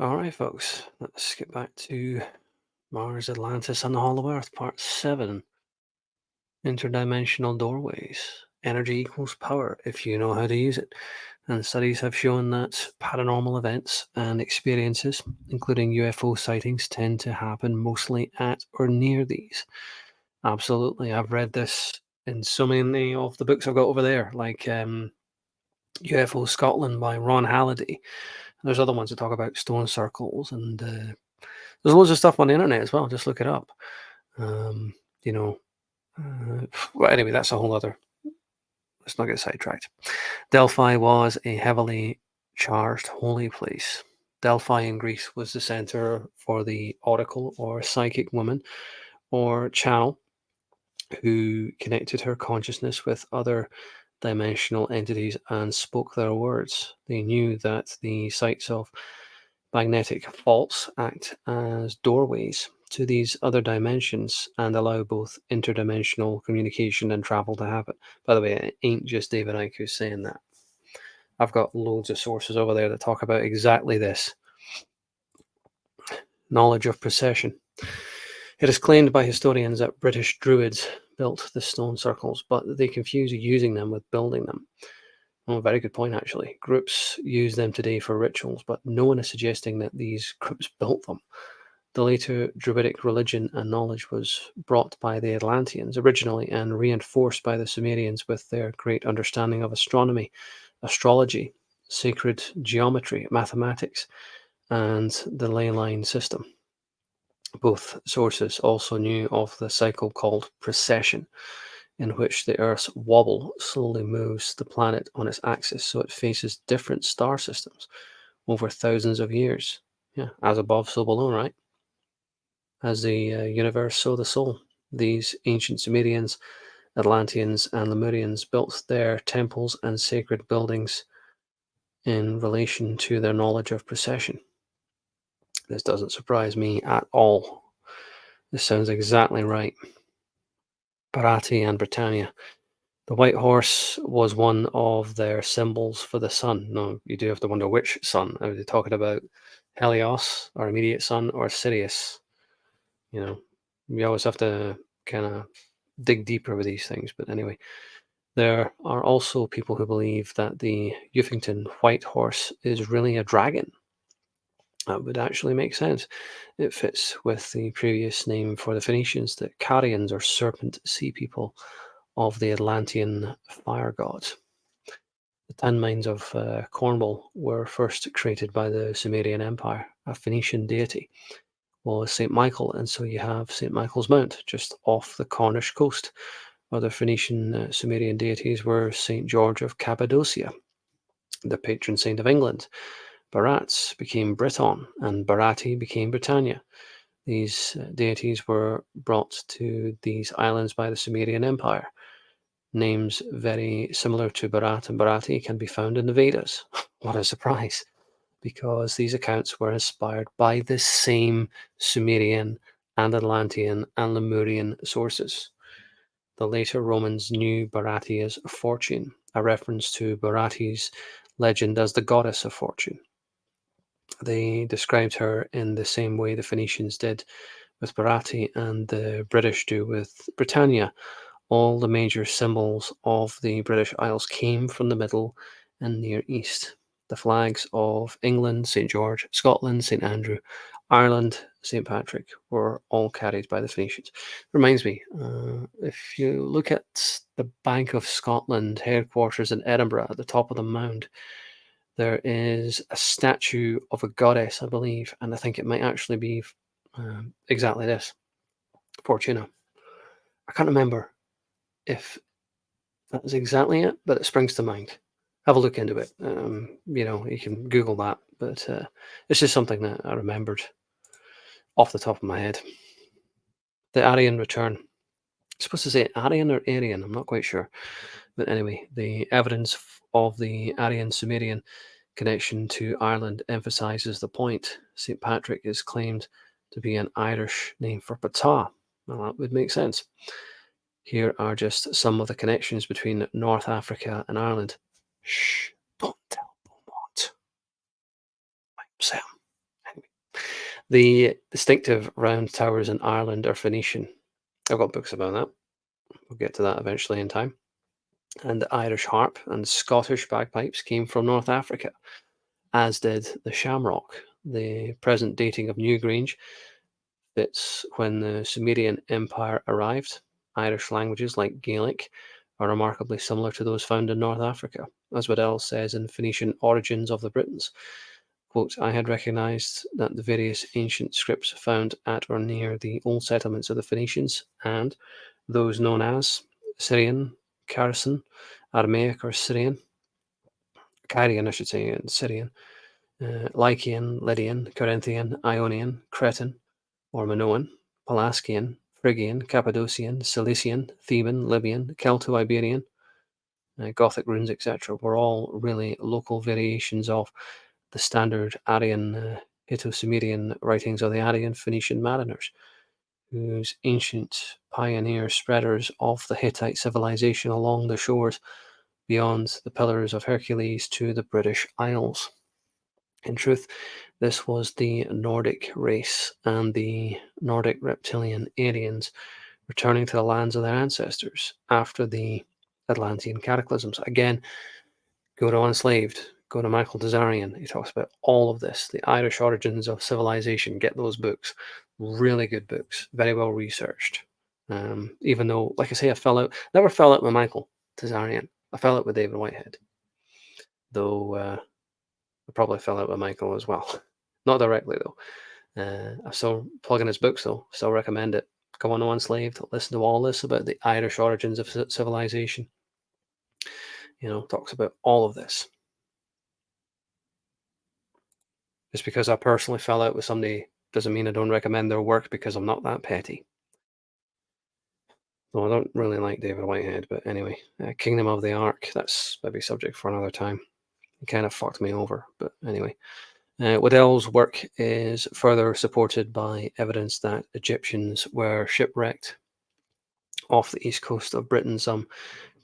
All right, folks, let's get back to Mars, Atlantis, and the Hollow Earth, Part 7. Interdimensional doorways. Energy equals power if you know how to use it. And studies have shown that paranormal events and experiences, including UFO sightings, tend to happen mostly at or near these. Absolutely. I've read this in so many of the books I've got over there, like UFO Scotland by Ron Halliday. There's other ones that talk about stone circles and there's loads of stuff on the internet as well. Just look it up. Um, you know, well, anyway, that's a whole other. Let's not get sidetracked. Delphi was a heavily charged holy place. Delphi in Greece was the center for the oracle or psychic woman or channel who connected her consciousness with other dimensional entities and spoke their words. They knew that the sites of magnetic faults act as doorways to these other dimensions and allow both interdimensional communication and travel to happen. By the way, it ain't just David Icke who's saying that. I've got loads of sources over there that talk about exactly this knowledge of precession. It is claimed by historians that British Druids built the stone circles, but they confuse using them with building them. Oh, very good point, actually. Groups use them today for rituals, but no one is suggesting that these groups built them. The later Druidic religion and knowledge was brought by the Atlanteans originally and reinforced by the Sumerians with their great understanding of astronomy, astrology, sacred geometry, mathematics, and the ley line system. Both sources also knew of the cycle called precession, in which the Earth's wobble slowly moves the planet on its axis so it faces different star systems over thousands of years. Yeah, as above, so below, right? As the universe, so the soul. These ancient Sumerians, Atlanteans, and Lemurians built their temples and sacred buildings in relation to their knowledge of precession. This doesn't surprise me at all. This sounds exactly right. Barati and Britannia. The white horse was one of their symbols for the sun. Now, you do have to wonder which sun. Are they talking about Helios, our immediate sun, or Sirius? You know, we always have to kind of dig deeper with these things. But anyway, there are also people who believe that the Uffington white horse is really a dragon. That would actually make sense. It fits with the previous name for the Phoenicians, the Carians or serpent sea people of the Atlantean fire god. The 10 mines of Cornwall were first created by the Sumerian Empire. A Phoenician deity was St. Michael, and so you have St. Michael's Mount just off the Cornish coast. Other Phoenician Sumerian deities were St. George of Cappadocia, the patron saint of England. Barats became Briton, and Barati became Britannia. These deities were brought to these islands by the Sumerian Empire. Names very similar to Bharat and Bharati can be found in the Vedas. What a surprise, because these accounts were inspired by the same Sumerian and Atlantean and Lemurian sources. The later Romans knew Bharati as fortune, a reference to Bharati's legend as the goddess of fortune. They described her in the same way the Phoenicians did with Bharati and the British do with Britannia. All the major symbols of the British Isles came from the Middle and Near East. The flags of England, St. George, Scotland, St. Andrew, Ireland, St. Patrick were all carried by the Phoenicians. Reminds me, if you look at the Bank of Scotland headquarters in Edinburgh at the top of the mound, there is a statue of a goddess, I believe, and I think it might actually be exactly this, Fortuna. I can't remember if that is exactly it, but it springs to mind. Have a look into it. You can Google that, but it's just something that I remembered off the top of my head. The Aryan return. I'm supposed to say Aryan or Aryan, I'm not quite sure. But anyway, the evidence of the Aryan Sumerian connection to Ireland emphasizes the point. St. Patrick is claimed to be an Irish name for Ptah. Well, that would make sense. Here are just some of the connections between North Africa and Ireland. Shh, don't tell Beaumont. I'm Sam. The distinctive round towers in Ireland are Phoenician. I've got books about that. We'll get to that eventually in time. And the Irish harp and Scottish bagpipes came from North Africa, as did the shamrock. The present dating of Newgrange fits when the Sumerian Empire arrived. Irish languages like Gaelic are remarkably similar to those found in North Africa, as Waddell says in Phoenician Origins of the Britons. Quote, I had recognized that the various ancient scripts found at or near the old settlements of the Phoenicians and those known as Syrian, Karasan, Aramaic or Syrian, Carian, I should say, and Syrian, Lycian, Lydian, Corinthian, Ionian, Cretan, or Minoan, Pelasgian, Phrygian, Cappadocian, Cilician, Theban, Libyan, Celto-Iberian, Gothic runes, etc., were all really local variations of the standard Aryan Hitto-Sumerian writings of the Aryan Phoenician mariners, whose ancient pioneer spreaders of the Hittite civilization along the shores beyond the Pillars of Hercules to the British Isles. In truth, this was the Nordic race and the Nordic reptilian aliens returning to the lands of their ancestors after the Atlantean cataclysms. Again, go to Unslaved, go to Michael Tazarian. He talks about all of this, the Irish origins of civilization. Get those books. Really good books, very well researched. Even though, like I say, never fell out with Michael Tazarian. I fell out with David Whitehead, though I probably fell out with Michael as well. Not directly, though. I'm still plugging his books, though. Still recommend it. Come on, Enslaved. Listen to all this about the Irish origins of civilization. Talks about all of this. Just because I personally fell out with somebody doesn't mean I don't recommend their work, because I'm not that petty. Well, I don't really like David Whitehead, but anyway, Kingdom of the Ark, that's maybe subject for another time. He kind of fucked me over, but anyway. Waddell's work is further supported by evidence that Egyptians were shipwrecked off the east coast of Britain some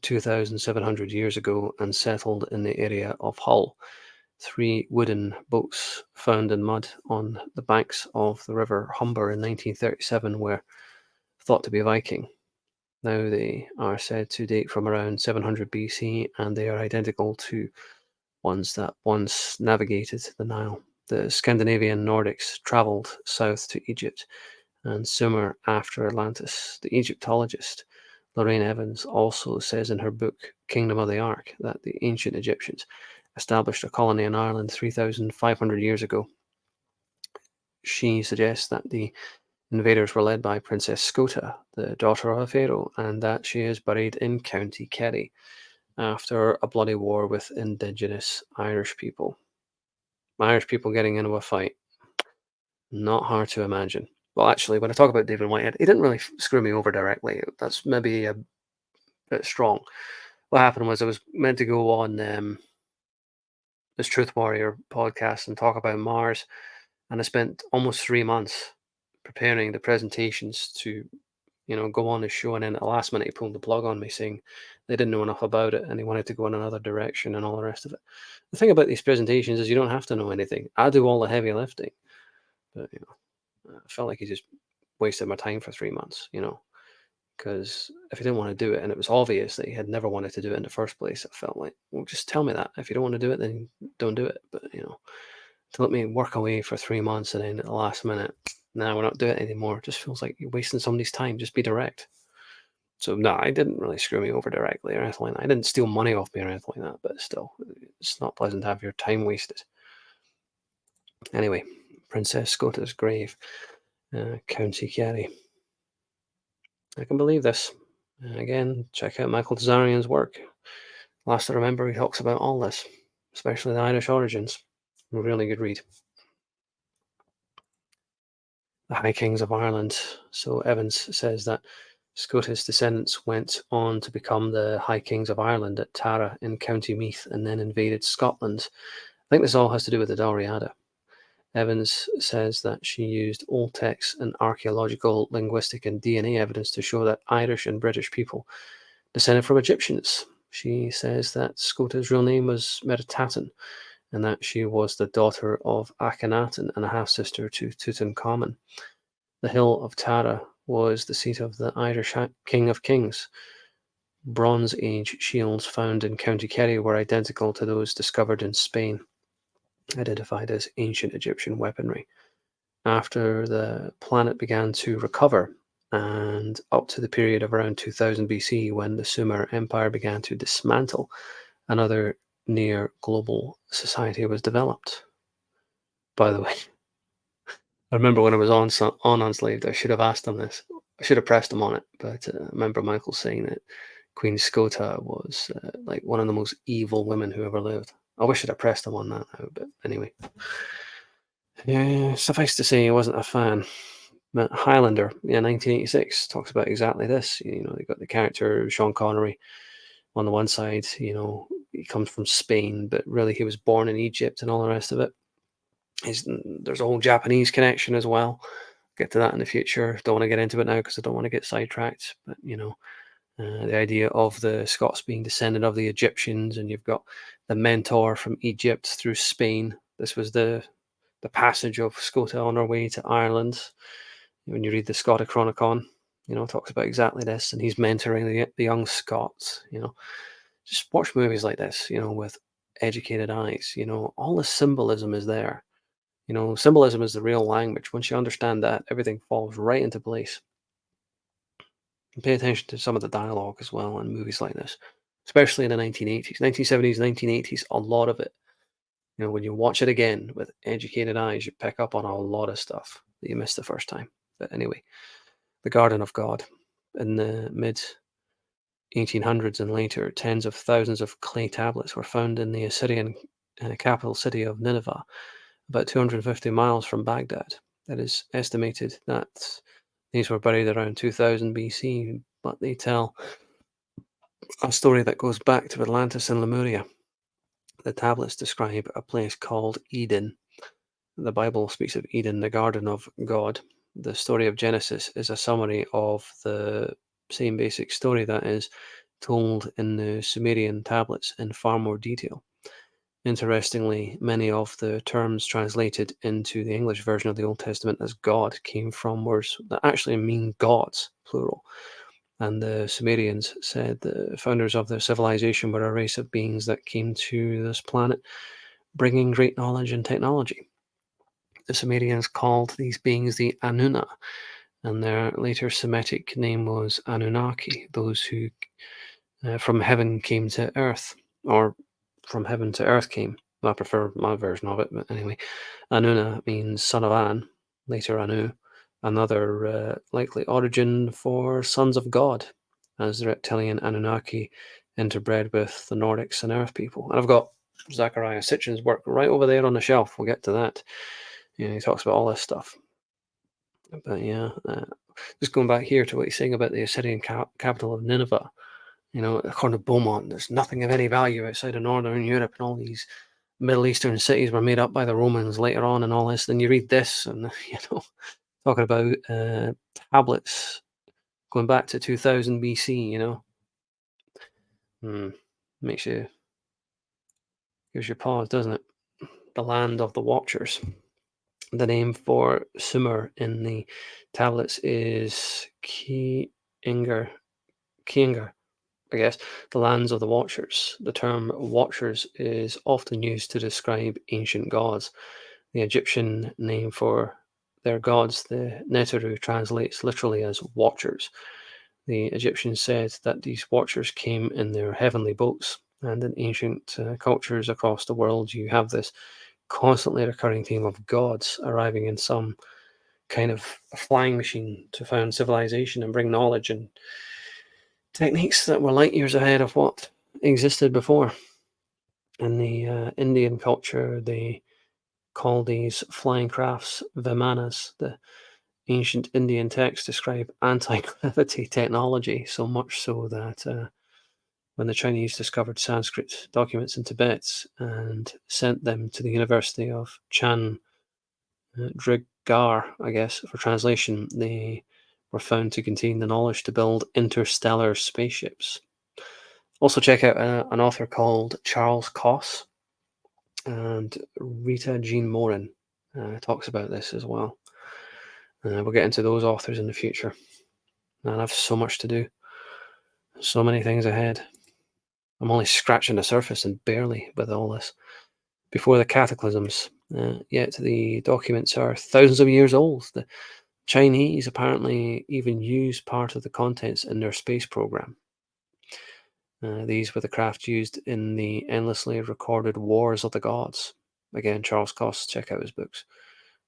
2,700 years ago and settled in the area of Hull. 3 wooden boats found in mud on the banks of the River Humber in 1937 were thought to be Viking. Now they are said to date from around 700 BC, and they are identical to ones that once navigated the Nile. The Scandinavian Nordics travelled south to Egypt and Sumer after Atlantis. The Egyptologist Lorraine Evans also says in her book Kingdom of the Ark that the ancient Egyptians established a colony in Ireland 3,500 years ago. She suggests that the invaders were led by Princess Scota, the daughter of a pharaoh, and that she is buried in County Kerry after a bloody war with indigenous Irish people. Irish people getting into a fight. Not hard to imagine. Well, actually, when I talk about David Whitehead, he didn't really screw me over directly. That's maybe a bit strong. What happened was I was meant to go on this Truth Warrior podcast and talk about Mars, and I spent almost 3 months preparing the presentations to, go on his show, and then at the last minute he pulled the plug on me, saying they didn't know enough about it and he wanted to go in another direction and all the rest of it. The thing about these presentations is you don't have to know anything. I do all the heavy lifting, but I felt like he just wasted my time for 3 months, because if he didn't want to do it and it was obvious that he had never wanted to do it in the first place, I felt like, well, just tell me that. If you don't want to do it, then don't do it. But, to let me work away for 3 months and then at the last minute, we're not doing it anymore, just feels like you're wasting somebody's time. Just be direct. So, no, I didn't really screw me over directly or anything like that. I didn't steal money off me or anything like that, but still, it's not pleasant to have your time wasted. Anyway, Princess Scota's grave, County Kerry. I can believe this. Again, check out Michael Tazarian's work. Last I remember, he talks about all this, especially the Irish origins. A really good read. The High Kings of Ireland. So Evans says that Scotus descendants went on to become the High Kings of Ireland at Tara in County Meath and then invaded Scotland. I think this all has to do with the Dalriada. Evans says that she used old texts and archaeological, linguistic, and DNA evidence to show that Irish and British people descended from Egyptians. She says that Scota's real name was Metatatan, and that she was the daughter of Akhenaten and a half-sister to Tutankhamun. The hill of Tara was the seat of the Irish King of Kings. Bronze Age shields found in County Kerry were identical to those discovered in Spain, identified as ancient Egyptian weaponry. After the planet began to recover, and up to the period of around 2000 BC, when the Sumer Empire began to dismantle, another near global society was developed. By the way, I remember when I was on Unslaved, I should have asked him this. I should have pressed him on it, but I remember Michael saying that Queen Skota was like one of the most evil women who ever lived. I wish I'd have pressed him on that now, but anyway. Yeah, suffice to say, I wasn't a fan. But Highlander, yeah, 1986 talks about exactly this. You know, they got the character Sean Connery on the one side. You know, he comes from Spain, but really he was born in Egypt and all the rest of it. There's a whole Japanese connection as well. Get to that in the future. Don't want to get into it now because I don't want to get sidetracked. But you know, the idea of the Scots being descended of the Egyptians, and you've got the mentor from Egypt through Spain. This was the passage of Scota on her way to Ireland. When you read the Scotichronicon, you know, it talks about exactly this, and he's mentoring the young Scots. You know, just watch movies like this, you know, with educated eyes. You know, all the symbolism is there. You know, symbolism is the real language. Once you understand that, everything falls right into place. And pay attention to some of the dialogue as well in movies like this, especially in the 1980s, 1970s, 1980s. A lot of it, you know, when you watch it again with educated eyes, you pick up on a lot of stuff that you missed the first time. But anyway, the Garden of God. In the mid 1800s and later, tens of thousands of clay tablets were found in the Assyrian capital city of Nineveh, about 250 miles from Baghdad. It is estimated that these were buried around 2000 BC, but they tell a story that goes back to Atlantis and Lemuria. The tablets describe a place called Eden. The Bible speaks of Eden, the garden of God. The story of Genesis is a summary of the same basic story that is told in the Sumerian tablets in far more detail. Interestingly, many of the terms translated into the English version of the Old Testament as God came from words that actually mean gods, plural. And the Sumerians said the founders of their civilization were a race of beings that came to this planet bringing great knowledge and technology. The Sumerians called these beings the Anuna, and their later Semitic name was Anunnaki, those who from heaven came to earth, or from heaven to earth came. I prefer my version of it, but anyway. Anuna means son of An, later Anu, another likely origin for sons of God, as the reptilian Anunnaki interbred with the Nordics and Earth people. And I've got Zachariah Sitchin's work right over there on the shelf. We'll get to that. You know, he talks about all this stuff. But yeah, just going back here to what he's saying about the Assyrian capital of Nineveh. You know, according to Beaumont, there's nothing of any value outside of Northern Europe, and all these Middle Eastern cities were made up by the Romans later on and all this. Then you read this, and you know, talking about tablets going back to 2000 BC. You know, makes you gives you pause, doesn't it? The land of the Watchers. The name for Sumer in the tablets is Kiinger, I guess, the lands of the Watchers. The term Watchers is often used to describe ancient gods. The Egyptian name for their gods, the Neteru, translates literally as Watchers. The Egyptians said that these Watchers came in their heavenly boats, and in ancient cultures across the world, you have this constantly recurring theme of gods arriving in some kind of flying machine to found civilization and bring knowledge and techniques that were light years ahead of what existed before. In the Indian culture, they call these flying crafts Vimanas. The ancient Indian texts describe anti-gravity technology, so much so that when the Chinese discovered Sanskrit documents in Tibet and sent them to the University of Chandigarh, I guess, for translation, they were found to contain the knowledge to build interstellar spaceships. Also, check out an author called Charles Koss. And Rita Jean Morin talks about this as well. We'll get into those authors in the future. Man, I've so much to do, so many things ahead. I'm only scratching the surface and barely with all this. Before the cataclysms, yet the documents are thousands of years old. The Chinese apparently even used part of the contents in their space program. These were the craft used in the endlessly recorded Wars of the Gods. Again, Charles Cost, check out his books.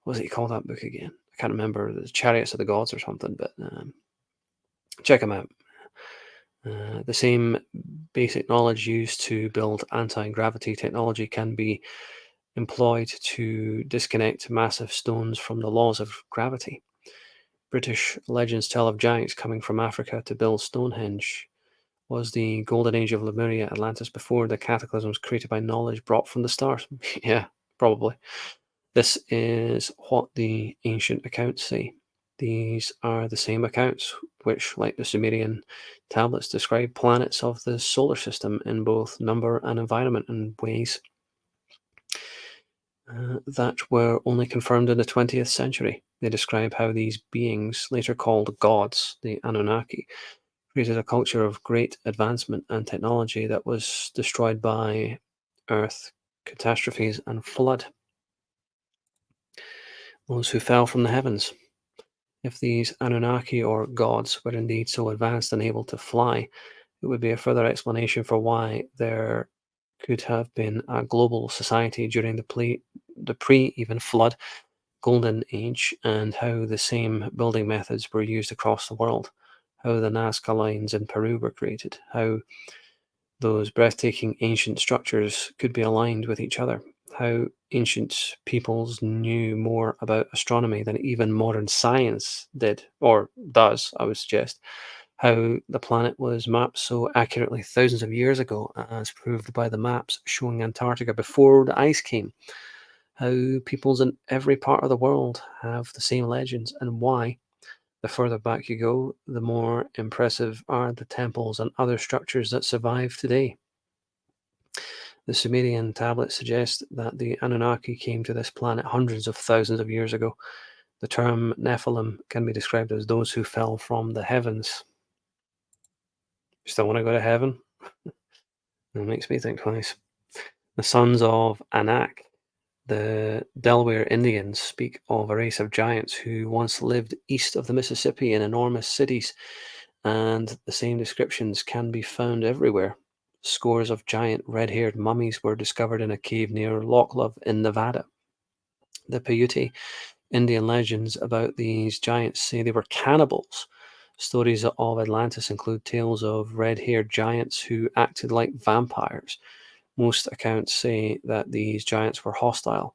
What was it he called that book again? I can't remember. The Chariots of the Gods or something, but check him out. The same basic knowledge used to build anti-gravity technology can be employed to disconnect massive stones from the laws of gravity. British legends tell of giants coming from Africa to build Stonehenge. Was the golden age of Lemuria Atlantis before the cataclysms created by knowledge brought from the stars? Yeah, probably. This is what the ancient accounts say. These are the same accounts which, like the Sumerian tablets, describe planets of the solar system in both number and environment in ways that were only confirmed in the 20th century. They describe how these beings, later called gods, the Anunnaki, created a culture of great advancement and technology that was destroyed by earth catastrophes and flood. Those who fell from the heavens. If these Anunnaki or gods were indeed so advanced and able to fly, it would be a further explanation for why there could have been a global society during the pre even flood golden age, and how the same building methods were used across the world, how the Nazca lines in Peru were created, how those breathtaking ancient structures could be aligned with each other, how ancient peoples knew more about astronomy than even modern science did, or does, I would suggest, how the planet was mapped so accurately thousands of years ago, as proved by the maps showing Antarctica before the ice came, how peoples in every part of the world have the same legends, and why, the further back you go, the more impressive are the temples and other structures that survive today. The Sumerian tablets suggest that the Anunnaki came to this planet hundreds of thousands of years ago. The term Nephilim can be described as those who fell from the heavens. Still want to go to heaven? It makes me think twice. The sons of Anak. The Delaware Indians speak of a race of giants who once lived east of the Mississippi in enormous cities, and the same descriptions can be found everywhere. Scores of giant red-haired mummies were discovered in a cave near Loch Love in Nevada. The Paiute Indian legends about these giants say they were cannibals. Stories of Atlantis include tales of red-haired giants who acted like vampires. Most accounts say that these giants were hostile.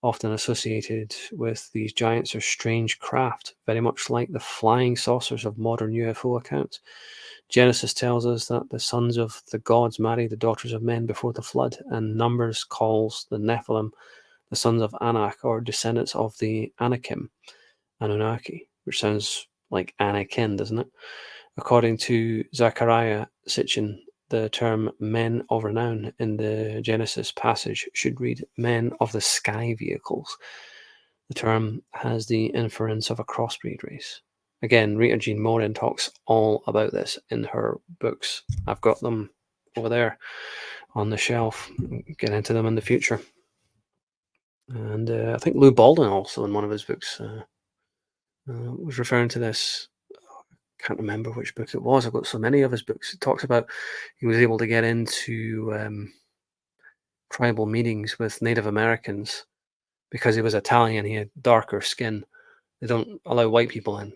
Often associated with these giants are strange craft, very much like the flying saucers of modern UFO accounts. Genesis tells us that the sons of the gods married the daughters of men before the flood, and Numbers calls the Nephilim the sons of Anak, or descendants of the Anakim, Anunnaki, which sounds like Anakin, doesn't it? According to Zechariah Sitchin, the term men of renown in the Genesis passage should read men of the sky vehicles. The term has the inference of a crossbreed race. Again, Rita Jean Morin talks all about this in her books. I've got them over there on the shelf. Get into them in the future. And I think Lou Baldwin also in one of his books was referring to this. Can't remember which book it was. I've got so many of his books. It talks about he was able to get into tribal meetings with Native Americans because he was Italian. He had darker skin. They don't allow white people in,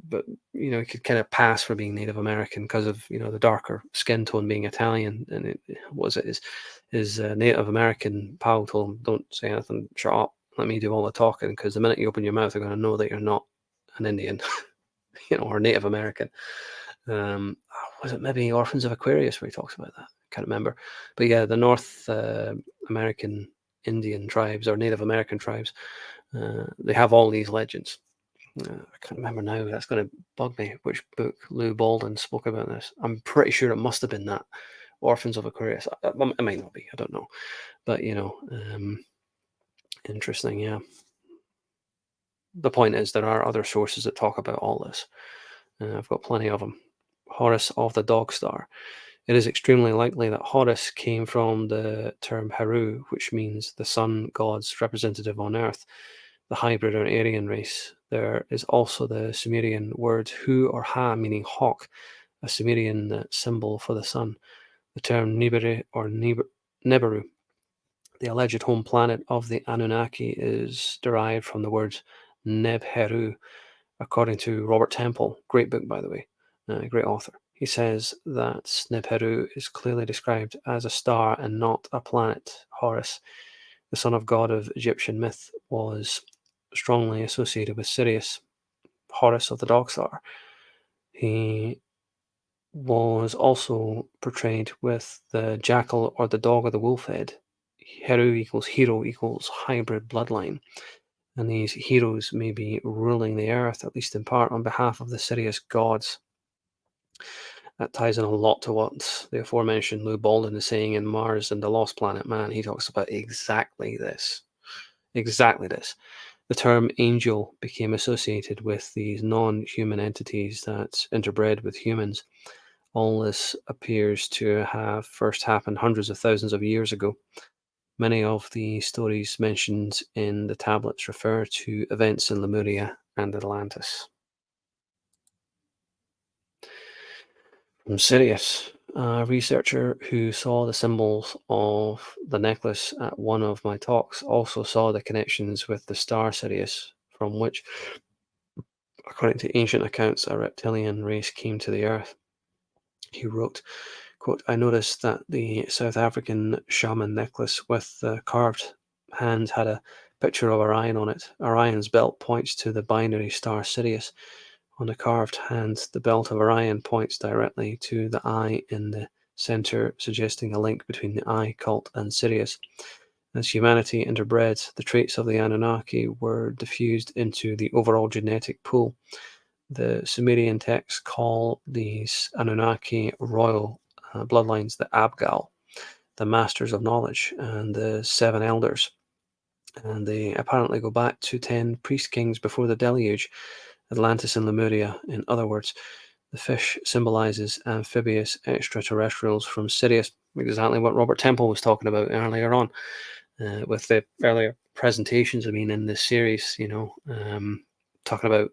but he could kind of pass for being Native American because of the darker skin tone, being Italian. And it was it his Native American pal told him, "Don't say anything. Shut up. Let me do all the talking. Because the minute you open your mouth, they're going to know that you're not an Indian, or Native American." Was it maybe Orphans of Aquarius where he talks about that? Can't remember. But yeah, the North American Indian tribes or Native American tribes, they have all these legends. I can't remember now. That's going to bug me. Which book Lou Baldwin spoke about this? I'm pretty sure it must have been that orphans of Aquarius. It might not be, I don't know. But, interesting, yeah. The point is, there are other sources that talk about all this. I've got plenty of them. Horus of the Dog Star. It is extremely likely that Horus came from the term Heru, which means the sun god's representative on Earth, the hybrid or Aryan race. There is also the Sumerian word Hu or Ha, meaning hawk, a Sumerian symbol for the sun. The term Nibiru or Nibiru, the alleged home planet of the Anunnaki, is derived from the words Nebheru, according to Robert Temple. Great book, by the way, great author. He says that Nebheru is clearly described as a star and not a planet. Horus, the son of god of Egyptian myth, was strongly associated with Sirius, Horus of the Dog Star. He was also portrayed with the jackal or the dog or the wolf head. Heru equals hero equals hybrid bloodline. And these heroes may be ruling the earth, at least in part, on behalf of the Sirius gods. That ties in a lot to what the aforementioned Lou Baldwin is saying in Mars and the Lost Planet Man. He talks about exactly this. Exactly this. The term angel became associated with these non-human entities that interbred with humans. All this appears to have first happened hundreds of thousands of years ago. Many of the stories mentioned in the tablets refer to events in Lemuria and Atlantis. From Sirius, a researcher who saw the symbols of the necklace at one of my talks also saw the connections with the star Sirius, from which, according to ancient accounts, a reptilian race came to the Earth. He wrote, quote, I noticed that the South African shaman necklace with the carved hands had a picture of Orion on it. Orion's belt points to the binary star Sirius. On the carved hand, the belt of Orion points directly to the eye in the center, suggesting a link between the eye cult and Sirius. As humanity interbred, the traits of the Anunnaki were diffused into the overall genetic pool. The Sumerian texts call these Anunnaki royal bloodlines the Abgal, the masters of knowledge, and the seven elders. And they apparently go back to 10 priest kings before the deluge, Atlantis and Lemuria. In other words, the fish symbolizes amphibious extraterrestrials from Sirius, exactly what Robert Temple was talking about earlier on with the earlier presentations. I mean, in this series, talking about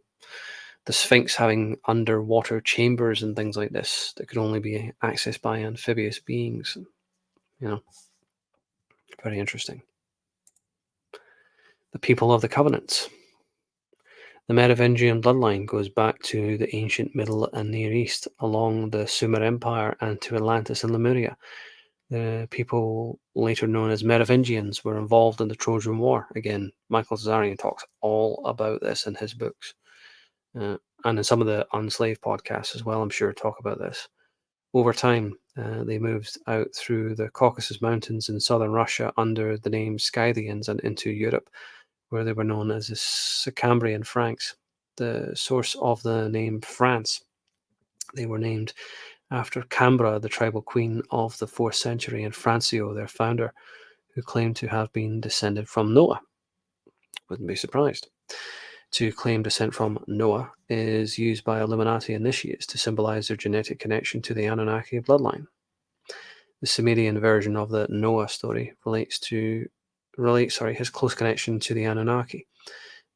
the Sphinx having underwater chambers and things like this that could only be accessed by amphibious beings. Very interesting. The people of the Covenants. The Merovingian bloodline goes back to the ancient Middle and Near East, along the Sumer Empire and to Atlantis and Lemuria. The people later known as Merovingians were involved in the Trojan War. Again, Michael Zarian talks all about this in his books. And in some of the Unslaved podcasts as well, I'm sure, talk about this. Over time, they moved out through the Caucasus Mountains in southern Russia under the name Scythians and into Europe, where they were known as the Sicambrian Franks. The source of the name France. They were named after Cambra, the tribal queen of the 4th century, and Francio, their founder, who claimed to have been descended from Noah. Wouldn't be surprised. To claim descent from Noah is used by Illuminati initiates to symbolize their genetic connection to the Anunnaki bloodline. The Sumerian version of the Noah story relates his close connection to the Anunnaki.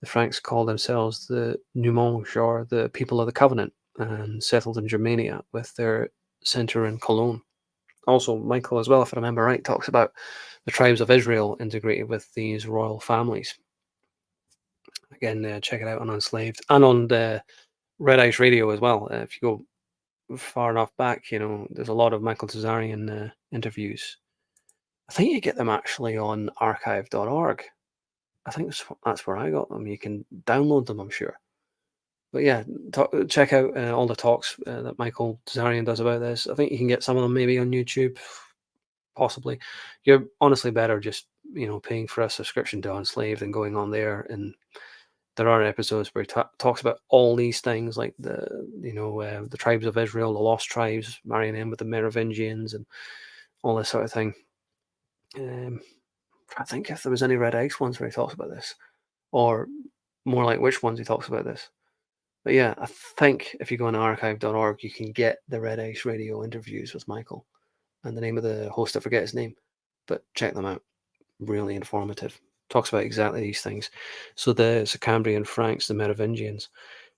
The Franks called themselves the Numonge, or the people of the covenant, and settled in Germania with their center in Cologne. Also, Michael, as well, if I remember right, talks about the tribes of Israel integrated with these royal families. Again, check it out on Unslaved and on the Red Ice Radio as well. If you go far enough back, there's a lot of Michael Tazarian interviews. I think you get them actually on archive.org. I think that's where I got them. You can download them, I'm sure. But yeah, check out all the talks that Michael Tazarian does about this. I think you can get some of them maybe on YouTube, possibly. You're honestly better just paying for a subscription to Enslaved and going on there and There are episodes where he talks about all these things, like the tribes of Israel, the lost tribes, marrying in with the Merovingians, and all this sort of thing. I think if there was any Red Ice ones where he talks about this, or more like which ones he talks about this. But yeah, I think if you go on archive.org, you can get the Red Ice Radio interviews with Michael. And the name of the host, I forget his name, but check them out. Really informative. Talks about exactly these things. So the Sicambrian Franks, the Merovingians,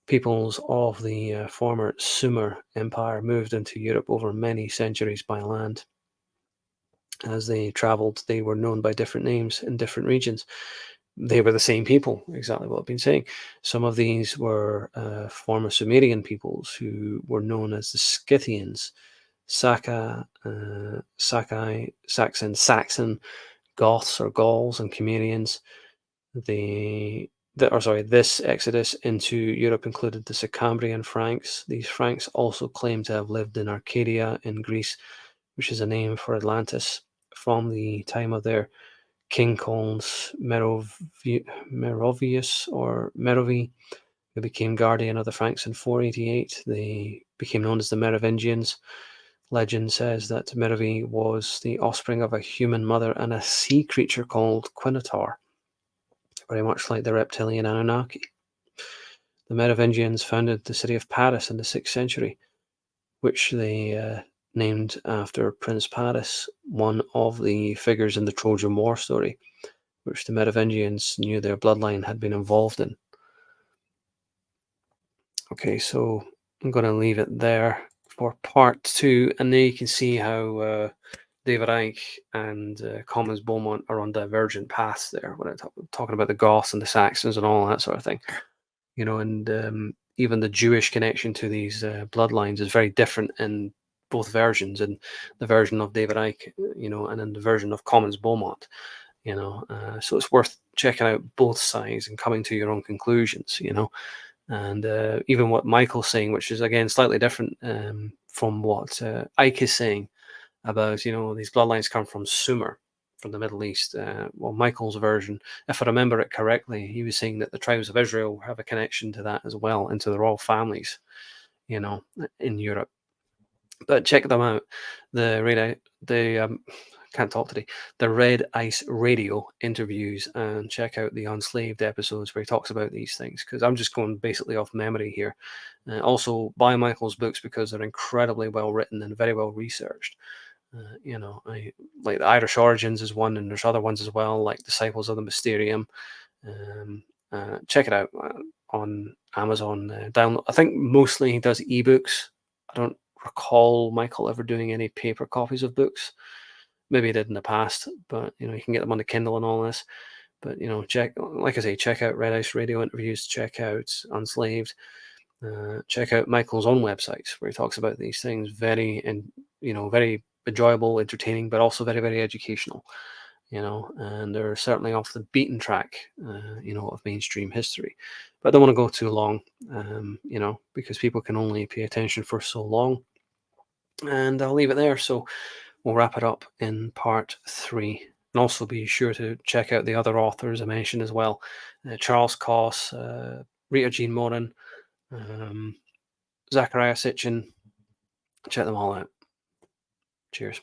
peoples of the former Sumer Empire, moved into Europe over many centuries by land. As they travelled, they were known by different names in different regions. They were the same people, exactly what I've been saying. Some of these were former Sumerian peoples who were known as the Scythians, Saxon, Goths or Gauls, and Cimmerians. This exodus into Europe included the Sicambrian Franks. These Franks also claim to have lived in Arcadia in Greece, which is a name for Atlantis, from the time of their king called Merovius or Merovii, who became guardian of the Franks in 488. They became known as the Merovingians. Legend says that Merovii was the offspring of a human mother and a sea creature called Quinator, very much like the reptilian Anunnaki. The Merovingians founded the city of Paris in the 6th century, which they named after Prince Paris, one of the figures in the Trojan War story, which the Merovingians knew their bloodline had been involved in. Okay, so I'm going to leave it there for part 2, and there you can see how David Icke and Commons Beaumont are on divergent paths there when I'm talking about the Goths and the Saxons and all that sort of thing. And even the Jewish connection to these bloodlines is very different in both versions. And the version of David Icke, and in the version of Commons Beaumont, so it's worth checking out both sides and coming to your own conclusions, and even what Michael's saying, which is again slightly different from what Icke is saying about, these bloodlines come from Sumer, from the Middle East. Well, Michael's version, if I remember it correctly, he was saying that the tribes of Israel have a connection to that as well, into the royal families, in Europe. But check them out. Can't talk today. The Red Ice Radio interviews, and check out the Unslaved episodes where he talks about these things, because I'm just going basically off memory here. Also, buy Michael's books because they're incredibly well written and very well researched. I like the Irish Origins is one, and there's other ones as well, like Disciples of the Mysterium. Check it out on Amazon. Download. I think mostly he does ebooks. I don't recall Michael ever doing any paper copies of books. Maybe he did in the past, but you can get them on the Kindle and all this. But like I say, check out Red Ice Radio interviews. Check out Unslaved. Check out Michael's own websites where he talks about these things. Very enjoyable, entertaining, but also very, very educational. And they're certainly off the beaten track, of mainstream history. But I don't want to go too long, because people can only pay attention for so long. And I'll leave it there. So we'll wrap it up in part 3. And also be sure to check out the other authors I mentioned as well. Charles Koss, Rita Jean Morin, Zachariah Sitchin. Check them all out. Cheers.